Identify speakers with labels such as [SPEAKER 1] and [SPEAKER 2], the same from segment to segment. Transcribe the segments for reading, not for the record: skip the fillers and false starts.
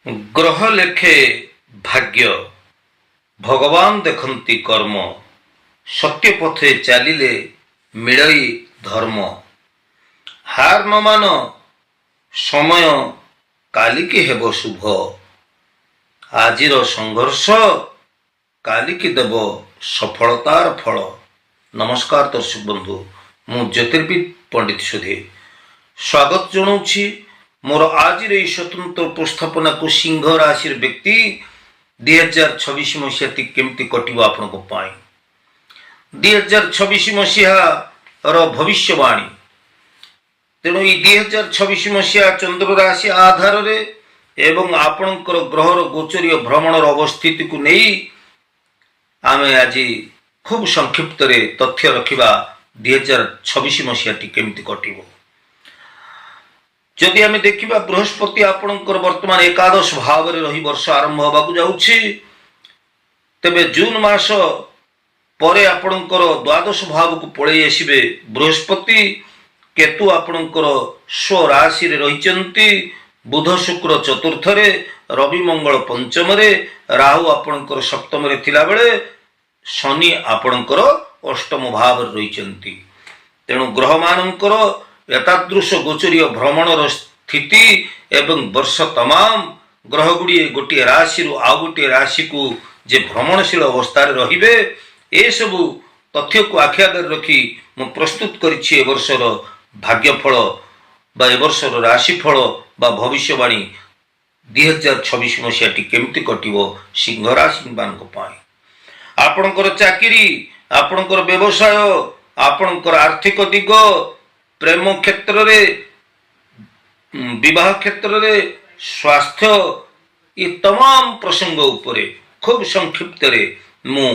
[SPEAKER 1] ଗ୍ରହ ଲେଖେ ଭାଗ୍ୟ, ଭଗବାନ ଦେଖନ୍ତି କର୍ମ, ସତ୍ୟ ପଥେ ଚାଲିଲେ ମିଳଇ ଧର୍ମ। ହାର ନ ମାନ, ସମୟ କାଲିକି ହେବ ଶୁଭ। ଆଜିର ସଂଘର୍ଷ କାଲିକି ଦେବ ସଫଳତାର ଫଳ। ନମସ୍କାର ଦର୍ଶକ ବନ୍ଧୁ, ମୁଁ ଜ୍ୟୋତିର୍ବିଦ ପଣ୍ଡିତ ସୁଧୀର ସ୍ୱାଗତ ଜଣାଉଛି ମୋର ଆଜିର ଏହି ସ୍ୱତନ୍ତ୍ର ଉପସ୍ଥାପନାକୁ। ସିଂହ ରାଶିର ବ୍ୟକ୍ତି 2026 ମସିହାଟି କେମିତି କଟିବ ଆପଣଙ୍କ ପାଇଁ, 2026 ମସିହାର ଭବିଷ୍ୟବାଣୀ। ତେଣୁ ଏହି 2026 ମସିହା ଚନ୍ଦ୍ର ରାଶି ଆଧାରରେ ଏବଂ ଆପଣଙ୍କର ଗ୍ରହର ଗୋଚରୀୟ ଭ୍ରମଣର ଅବସ୍ଥିତିକୁ ନେଇ ଆମେ ଆଜି ଖୁବ୍ ସଂକ୍ଷିପ୍ତରେ ତଥ୍ୟ ରଖିବା 2026 ମସିହାଟି କେମିତି କଟିବ। ଯଦି ଆମେ ଦେଖିବା, ବୃହସ୍ପତି ଆପଣଙ୍କର ବର୍ତ୍ତମାନ ଏକାଦଶ ଭାବରେ ରହି ବର୍ଷ ଆରମ୍ଭ ହେବାକୁ ଯାଉଛି। ତେବେ ଜୁନ ମାସ ପରେ ଆପଣଙ୍କର ଦ୍ୱାଦଶ ଭାବକୁ ପଳେଇ ଆସିବେ ବୃହସ୍ପତି। କେତୁ ଆପଣଙ୍କର ସ୍ୱରାଶିରେ ରହିଛନ୍ତି, ବୁଧ ଶୁକ୍ର ଚତୁର୍ଥରେ, ରବି ମଙ୍ଗଳ ପଞ୍ଚମରେ, ରାହୁ ଆପଣଙ୍କର ସପ୍ତମରେ ଥିଲାବେଳେ ଶନି ଆପଣଙ୍କର ଅଷ୍ଟମ ଭାବରେ ରହିଛନ୍ତି। ତେଣୁ ଗ୍ରହମାନଙ୍କର ଏତାଦୃଶ ଗୋଚରୀୟ ଭ୍ରମଣର ସ୍ଥିତି ଏବଂ ବର୍ଷ ତମାମ ଗ୍ରହଗୁଡ଼ିଏ ଗୋଟିଏ ରାଶିରୁ ଆଉ ଗୋଟିଏ ରାଶିକୁ ଯେ ଭ୍ରମଣଶୀଳ ଅବସ୍ଥାରେ ରହିବେ, ଏସବୁ ତଥ୍ୟକୁ ଆଖି ଆଗରେ ରଖି ମୁଁ ପ୍ରସ୍ତୁତ କରିଛି ଏ ବର୍ଷର ଭାଗ୍ୟଫଳ ବା ଏ ବର୍ଷର ରାଶିଫଳ ବା ଭବିଷ୍ୟବାଣୀ 2026 ମସିହାଟି କେମିତି କଟିବ ସିଂହ ରାଶିମାନଙ୍କ ପାଇଁ। ଆପଣଙ୍କର ଚାକିରି, ଆପଣଙ୍କର ବ୍ୟବସାୟ, ଆପଣଙ୍କର ଆର୍ଥିକ ଦିଗ, ପ୍ରେମ କ୍ଷେତ୍ରରେ, ବିବାହ କ୍ଷେତ୍ରରେ, ସ୍ୱାସ୍ଥ୍ୟ, ଏ ତମାମ ପ୍ରସଙ୍ଗ ଉପରେ ଖୁବ୍ ସଂକ୍ଷିପ୍ତରେ ମୁଁ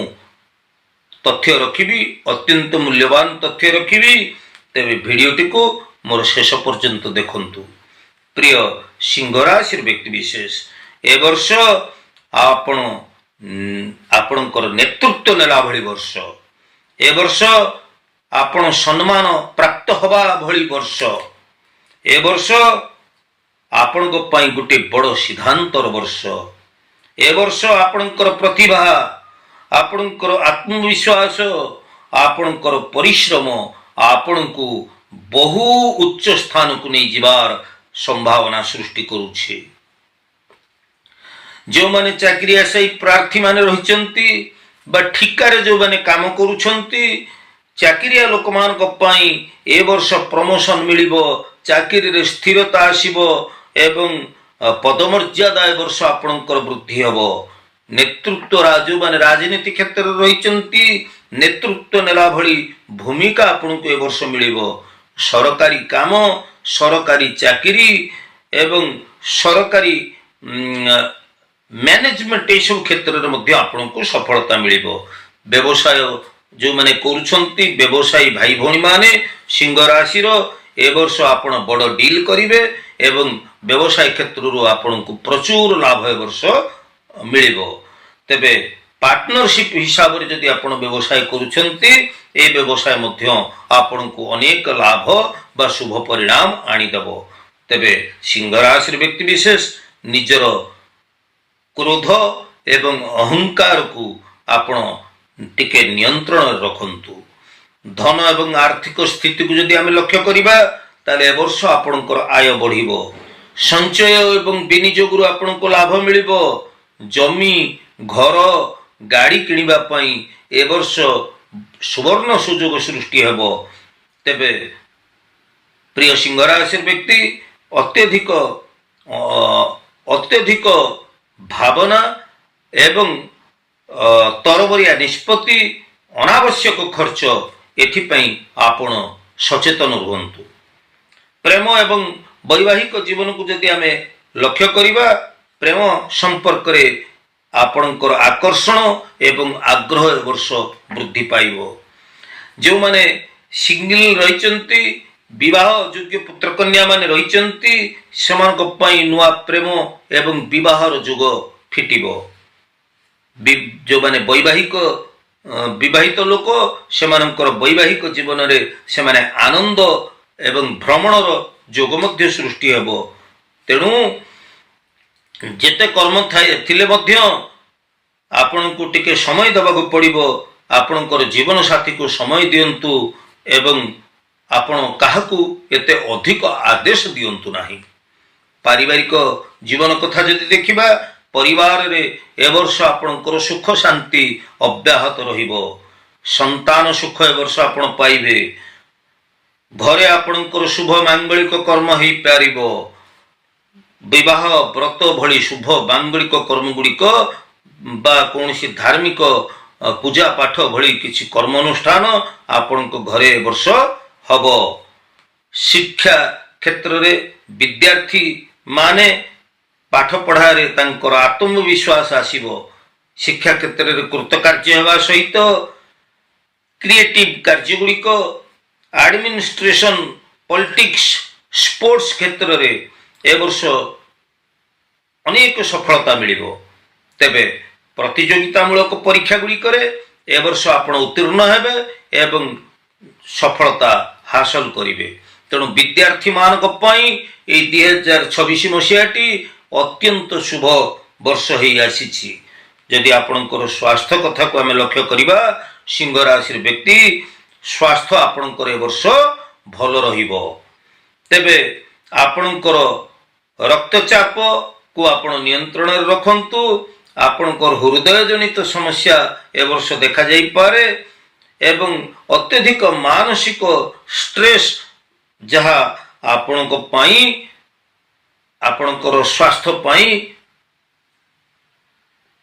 [SPEAKER 1] ତଥ୍ୟ ରଖିବି, ଅତ୍ୟନ୍ତ ମୂଲ୍ୟବାନ ତଥ୍ୟ ରଖିବି। ତେବେ ଭିଡ଼ିଓଟିକୁ ମୋର ଶେଷ ପର୍ଯ୍ୟନ୍ତ ଦେଖନ୍ତୁ। ପ୍ରିୟ ସିଂହ ରାଶିର ବ୍ୟକ୍ତି ବିଶେଷ, ଏ ବର୍ଷ ଆପଣଙ୍କର ନେତୃତ୍ୱ ନେଲା ଭଳି ବର୍ଷ, ଏ ବର୍ଷ ଆପଣ ସମ୍ମାନ ପ୍ରାପ୍ତ ହେବା ଭଳି ବର୍ଷ, ଏ ବର୍ଷ ଆପଣଙ୍କ ପାଇଁ ଗୋଟିଏ ବଡ଼ ସିଦ୍ଧାନ୍ତର ବର୍ଷ। ଏ ବର୍ଷ ଆପଣଙ୍କର ପ୍ରତିଭା, ଆପଣଙ୍କର ଆତ୍ମବିଶ୍ୱାସ, ଆପଣଙ୍କର ପରିଶ୍ରମ ଆପଣଙ୍କୁ ବହୁ ଉଚ୍ଚ ସ୍ଥାନକୁ ନେଇ ଯିବାର ସମ୍ଭାବନା ସୃଷ୍ଟି କରୁଛି। ଯେଉଁମାନେ ଚାକିରି ଆଶାୟୀ ପ୍ରାର୍ଥୀମାନେ ରହିଛନ୍ତି ବା ଠିକାରେ ଯେଉଁମାନେ କାମ କରୁଛନ୍ତି, ଚାକିରିଆ ଲୋକମାନଙ୍କ ପାଇଁ ଏ ବର୍ଷ ପ୍ରମୋସନ ମିଳିବ, ଚାକିରିରେ ସ୍ଥିରତା ଆସିବ ଏବଂ ପଦମର୍ଯ୍ୟାଦା ଏ ବର୍ଷ ଆପଣଙ୍କର ବୃଦ୍ଧି ହେବ। ନେତୃତ୍ୱ, ଯେଉଁମାନେ ରାଜନୀତି କ୍ଷେତ୍ରରେ ରହିଛନ୍ତି, ନେତୃତ୍ୱ ନେଲା ଭଳି ଭୂମିକା ଆପଣଙ୍କୁ ଏ ବର୍ଷ ମିଳିବ। ସରକାରୀ କାମ, ସରକାରୀ ଚାକିରି ଏବଂ ସରକାରୀ ମ୍ୟାନେଜମେଣ୍ଟ, ଏସବୁ କ୍ଷେତ୍ରରେ ମଧ୍ୟ ଆପଣଙ୍କୁ ସଫଳତା ମିଳିବ। ବ୍ୟବସାୟ ଯେଉଁମାନେ କରୁଛନ୍ତି, ବ୍ୟବସାୟୀ ଭାଇ ଭଉଣୀମାନେ ସିଂହ ରାଶିର, ଏ ବର୍ଷ ଆପଣ ବଡ଼ ଡିଲ୍ କରିବେ ଏବଂ ବ୍ୟବସାୟ କ୍ଷେତ୍ରରୁ ଆପଣଙ୍କୁ ପ୍ରଚୁର ଲାଭ ଏ ବର୍ଷ ମିଳିବ। ତେବେ ପାର୍ଟନରସିପ୍ ହିସାବରେ ଯଦି ଆପଣ ବ୍ୟବସାୟ କରୁଛନ୍ତି, ଏ ବ୍ୟବସାୟ ମଧ୍ୟ ଆପଣଙ୍କୁ ଅନେକ ଲାଭ ବା ଶୁଭ ପରିଣାମ ଆଣିଦେବ। ତେବେ ସିଂହ ରାଶିର ବ୍ୟକ୍ତି ବିଶେଷ ନିଜର କ୍ରୋଧ ଏବଂ ଅହଙ୍କାରକୁ ଆପଣ ଟିକେ ନିୟନ୍ତ୍ରଣରେ ରଖନ୍ତୁ। ଧନ ଏବଂ ଆର୍ଥିକ ସ୍ଥିତିକୁ ଯଦି ଆମେ ଲକ୍ଷ୍ୟ କରିବା, ତାହେଲେ ଏ ବର୍ଷ ଆପଣଙ୍କର ଆୟ ବଢ଼ିବ। ସଞ୍ଚୟ ଏବଂ ବିନିଯୋଗରୁ ଆପଣଙ୍କୁ ଲାଭ ମିଳିବ। ଜମି, ଘର, ଗାଡ଼ି କିଣିବା ପାଇଁ ଏ ବର୍ଷ ସୁବର୍ଣ୍ଣ ସୁଯୋଗ ସୃଷ୍ଟି ହେବ। ତେବେ ପ୍ରିୟ ସିଂହ ରାଶିର ବ୍ୟକ୍ତି ଅତ୍ୟଧିକ ଭାବନା ଏବଂ ତରବରିଆ ନିଷ୍ପତ୍ତି, ଅନାବଶ୍ୟକ ଖର୍ଚ୍ଚ, ଏଥିପାଇଁ ଆପଣ ସଚେତନ ରୁହନ୍ତୁ। ପ୍ରେମ ଏବଂ ବୈବାହିକ ଜୀବନକୁ ଯଦି ଆମେ ଲକ୍ଷ୍ୟ କରିବା, ପ୍ରେମ ସମ୍ପର୍କରେ ଆପଣଙ୍କର ଆକର୍ଷଣ ଏବଂ ଆଗ୍ରହ ଏ ବର୍ଷ ବୃଦ୍ଧି ପାଇବ। ଯେଉଁମାନେ ସିଙ୍ଗଲ ରହିଛନ୍ତି, ବିବାହ ଯୋଗ୍ୟ ପୁତ୍ରକନ୍ୟାମାନେ ରହିଛନ୍ତି, ସେମାନଙ୍କ ପାଇଁ ନୂଆ ପ୍ରେମ ଏବଂ ବିବାହର ଯୋଗ ଫିଟିବ। ଯେଉଁମାନେ ବିବାହିତ ଲୋକ, ସେମାନଙ୍କର ବୈବାହିକ ଜୀବନରେ ସେମାନେ ଆନନ୍ଦ ଏବଂ ଭ୍ରମଣର ଯୋଗ ମଧ୍ୟ ସୃଷ୍ଟି ହେବ। ତେଣୁ ଯେତେ କର୍ମ ଥିଲେ ମଧ୍ୟ ଆପଣଙ୍କୁ ଟିକେ ସମୟ ଦେବାକୁ ପଡ଼ିବ। ଆପଣଙ୍କର ଜୀବନ ସାଥୀକୁ ସମୟ ଦିଅନ୍ତୁ ଏବଂ ଆପଣ କାହାକୁ ଏତେ ଅଧିକ ଆଦେଶ ଦିଅନ୍ତୁ ନାହିଁ। ପାରିବାରିକ ଜୀବନ କଥା ଯଦି ଦେଖିବା, ପରିବାରରେ ଏ ବର୍ଷ ଆପଣଙ୍କର ସୁଖ ଶାନ୍ତି ଅବ୍ୟାହତ ରହିବ। ସନ୍ତାନ ସୁଖ ଏ ବର୍ଷ ଆପଣ ପାଇବେ। ଘରେ ଆପଣଙ୍କର ଶୁଭ ମାଙ୍ଗଳିକ କର୍ମ ହେଇପାରିବ। ବିବାହ ବ୍ରତ ଭଳି ଶୁଭ ମାଙ୍ଗଳିକ କର୍ମ ଗୁଡ଼ିକ ବା କୌଣସି ଧାର୍ମିକ ପୂଜା ପାଠ ଭଳି କିଛି କର୍ମ ଅନୁଷ୍ଠାନ ଆପଣଙ୍କ ଘରେ ଏ ବର୍ଷ ହବ। ଶିକ୍ଷା କ୍ଷେତ୍ରରେ ବିଦ୍ୟାର୍ଥୀ ମାନେ ପାଠ ପଢ଼ାରେ ତାଙ୍କର ଆତ୍ମବିଶ୍ୱାସ ଆସିବ। ଶିକ୍ଷା କ୍ଷେତ୍ରରେ କୃତକାର୍ଯ୍ୟ ହେବା ସହିତ କ୍ରିଏଟିଭ କାର୍ଯ୍ୟ ଗୁଡ଼ିକ, ଆଡମିନିଷ୍ଟ୍ରେସନ, ପଲିଟିକ୍ସ, ସ୍ପୋର୍ଟସ କ୍ଷେତ୍ରରେ ଏ ବର୍ଷ ଅନେକ ସଫଳତା ମିଳିବ। ତେବେ ପ୍ରତିଯୋଗିତାମୂଳକ ପରୀକ୍ଷା ଗୁଡ଼ିକରେ ଏ ବର୍ଷ ଆପଣ ଉତ୍ତୀର୍ଣ୍ଣ ହେବେ ଏବଂ ସଫଳତା ହାସଲ କରିବେ। ତେଣୁ ବିଦ୍ୟାର୍ଥୀମାନଙ୍କ ପାଇଁ ଏହି 2026 ମସିହାଟି ଅତ୍ୟନ୍ତ ଶୁଭ ବର୍ଷ ହେଇ ଆସିଛି। ଯଦି ଆପଣଙ୍କର ସ୍ୱାସ୍ଥ୍ୟ କଥାକୁ ଆମେ ଲକ୍ଷ୍ୟ କରିବା, ସିଂହ ରାଶିର ବ୍ୟକ୍ତି ସ୍ୱାସ୍ଥ୍ୟ ଆପଣଙ୍କର ଏ ବର୍ଷ ଭଲ ରହିବ। ତେବେ ଆପଣଙ୍କର ରକ୍ତଚାପକୁ ଆପଣ ନିୟନ୍ତ୍ରଣରେ ରଖନ୍ତୁ। ଆପଣଙ୍କର ହୃଦୟ ଜନିତ ସମସ୍ୟା ଏ ବର୍ଷ ଦେଖାଯାଇପାରେ ଏବଂ ଅତ୍ୟଧିକ ମାନସିକ ଷ୍ଟ୍ରେସ୍ ଯାହା ଆପଣଙ୍କ ପାଇଁ, ଆପଣଙ୍କର ସ୍ୱାସ୍ଥ୍ୟ ପାଇଁ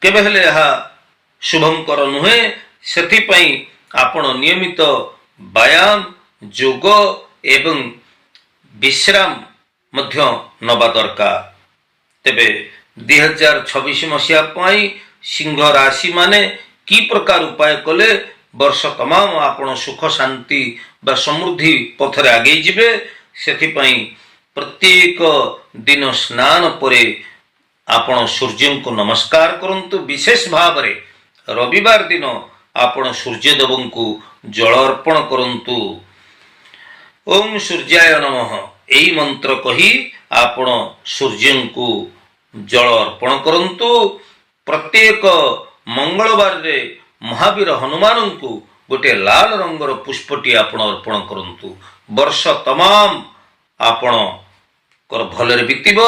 [SPEAKER 1] କେବେ ହେଲେ ଏହା ଶୁଭଙ୍କର ନୁହେଁ। ସେଥିପାଇଁ ଆପଣ ନିୟମିତ ବ୍ୟାୟାମ, ଯୋଗ ଏବଂ ବିଶ୍ରାମ ମଧ୍ୟ ନେବା ଦରକାର। ତେବେ 2026 ମସିହା ପାଇଁ ସିଂହ ରାଶି ମାନେ କି ପ୍ରକାର ଉପାୟ କଲେ ବର୍ଷ ତମାମ ଆପଣ ସୁଖ ଶାନ୍ତି ବା ସମୃଦ୍ଧି ପଥରେ ଆଗେଇ ଯିବେ, ସେଥିପାଇଁ ପ୍ରତ୍ୟେକ ଦିନ ସ୍ନାନ ପରେ ଆପଣ ସୂର୍ଯ୍ୟଙ୍କୁ ନମସ୍କାର କରନ୍ତୁ। ବିଶେଷ ଭାବରେ ରବିବାର ଦିନ ଆପଣ ସୂର୍ଯ୍ୟଦେବଙ୍କୁ ଜଳ ଅର୍ପଣ କରନ୍ତୁ। ଓಂ ସୂର୍ଯ୍ୟାୟ ନମଃ ଏହି ମନ୍ତ୍ର କହି ଆପଣ ସୂର୍ଯ୍ୟଙ୍କୁ ଜଳ ଅର୍ପଣ କରନ୍ତୁ। ପ୍ରତ୍ୟେକ ମଙ୍ଗଳବାରରେ ମହାବୀର ହନୁମାନଙ୍କୁ ଗୋଟିଏ ଲାଲ ରଙ୍ଗର ପୁଷ୍ପଟି ଆପଣ ଅର୍ପଣ କରନ୍ତୁ। ବର୍ଷ ତମାମ ଆପଣଙ୍କର ଭଲରେ ବିତିବ।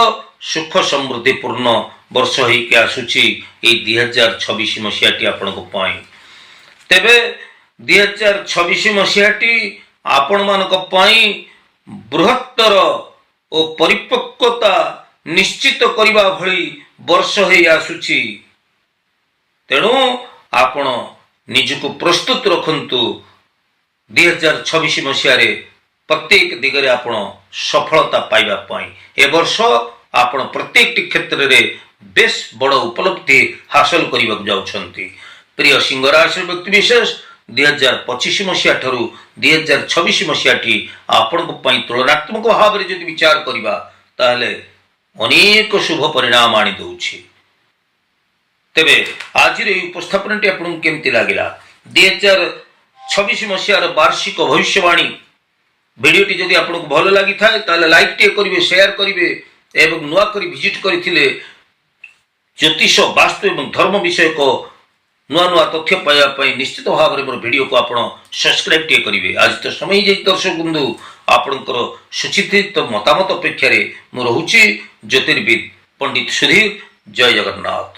[SPEAKER 1] ସୁଖ ସମୃଦ୍ଧିପୂର୍ଣ୍ଣ ବର୍ଷ ହେଇକି ଆସୁଛି ଏଇ 2026 ମସିହାଟି ଆପଣଙ୍କ ପାଇଁ। ତେବେ 2026 ମସିହାଟି ଆପଣମାନଙ୍କ ପାଇଁ ବୃହତ୍ତର ଓ ପରିପକ୍ୱତା ନିଶ୍ଚିତ କରିବା ଭଳି ବର୍ଷ ହେଇ ଆସୁଛି। ତେଣୁ ଆପଣ ନିଜକୁ ପ୍ରସ୍ତୁତ ରଖନ୍ତୁ। 2026 ମସିହାରେ ପ୍ରତ୍ୟେକ ଦିଗରେ ଆପଣ ସଫଳତା ପାଇବା ପାଇଁ। ଏ ବର୍ଷ ଆପଣ ପ୍ରତ୍ୟେକଟି କ୍ଷେତ୍ରରେ ବେଶ ବଡ଼ ଉପଲବ୍ଧି ହାସଲ କରିବାକୁ ଯାଉଛନ୍ତି। ପ୍ରିୟ ସିଂହ ରାଶିର ବ୍ୟକ୍ତିବିଶେଷ, 2025 ମସିହା ଠାରୁ 2026 ମସିହାଟି ଆପଣଙ୍କ ପାଇଁ ତୁଳନାତ୍ମକ ଭାବରେ ଯଦି ବିଚାର କରିବା ତାହେଲେ ଅନେକ ଶୁଭ ପରିଣାମ ଆଣିଦେଉଛି। ତେବେ ଆଜିର ଏହି ଉପସ୍ଥାପନାଟି ଆପଣଙ୍କୁ କେମିତି ଲାଗିଲା? 2026 ମସିହାର ବାର୍ଷିକ ଭବିଷ୍ୟବାଣୀ ଭିଡ଼ିଓଟି ଯଦି ଆପଣଙ୍କୁ ଭଲ ଲାଗିଥାଏ ତାହେଲେ ଲାଇକ୍ ଟିକେ କରିବେ, ସେୟାର କରିବେ ଏବଂ ନୂଆ କରି ଭିଜିଟ୍ କରିଥିଲେ ଜ୍ୟୋତିଷ, ବାସ୍ତୁ ଏବଂ ଧର୍ମ ବିଷୟକ ନୂଆ ନୂଆ ତଥ୍ୟ ପାଇବା ପାଇଁ ନିଶ୍ଚିତ ଭାବରେ ମୋର ଭିଡ଼ିଓକୁ ଆପଣ ସବସ୍କ୍ରାଇବ୍ ଟିକେ କରିବେ। ଆଜି ତ ସମୟ ହେଇଯାଇଛି ଦର୍ଶକ ବନ୍ଧୁ, ଆପଣଙ୍କର ସୁଚିନ୍ତିତ ମତାମତ ଅପେକ୍ଷାରେ ମୁଁ ରହୁଛି। ଜ୍ୟୋତିର୍ବିଦ ପଣ୍ଡିତ ସୁଧୀର। ଜୟ ଜଗନ୍ନାଥ।